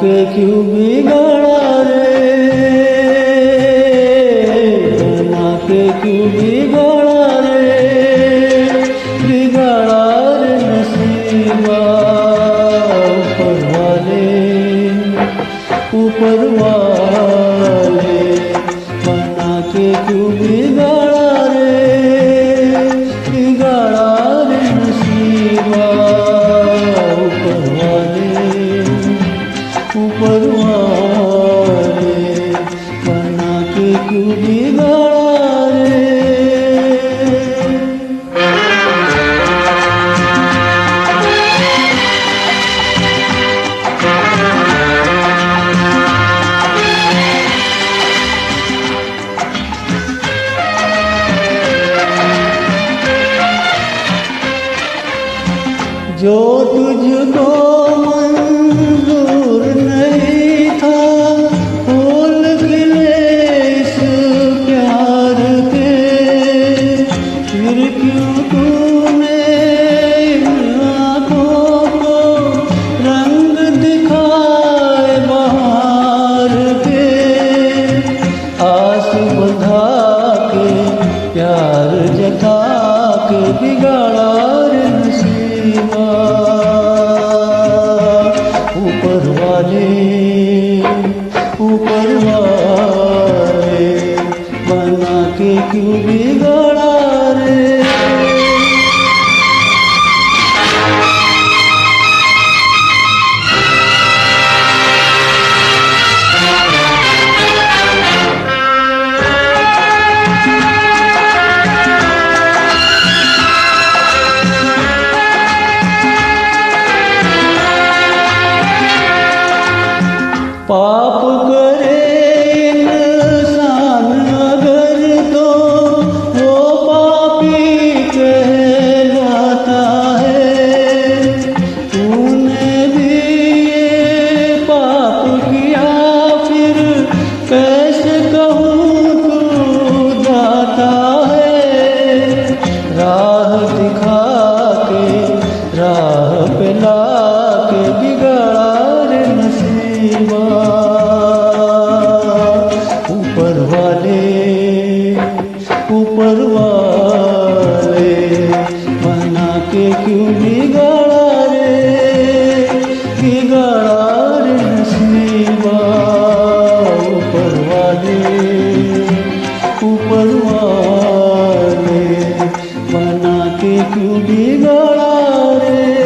के क्यों बिगाड़ा रे, बना के क्यों बिगाड़ा रे, बिगाड़ा रे नसीबा। ऊपर वाले बना के क्यों बिगाड़ा रे, बिगाड़ा रे नसीबा। ऊपर वाले बना के क्यों बिगाड़ा रे। जो तुझको मंजूर नहीं था फूल खिले इस प्यार के, फिर क्यों तूने इन आँखों को रंग दिखाए बहार के। आस बंधा के प्यार जता के बिगाड़ा रे नसीबा। ऊपर वाले बना के क्यों बिगाड़ा रे। पाप करे इंसान अगर तो वो पापी कहलाता है। तूने भी ये पाप किया फिर कैसे कहूँ तू दाता है। राह दिखा के राह पे ला के बिगाड़ा रे नसीबा। ऊपर वाले बना के क्यों बिगाड़ा रे, बिगाड़ा रे नसीबा। ऊपर वाले बना के क्यों बिगाड़ा रे।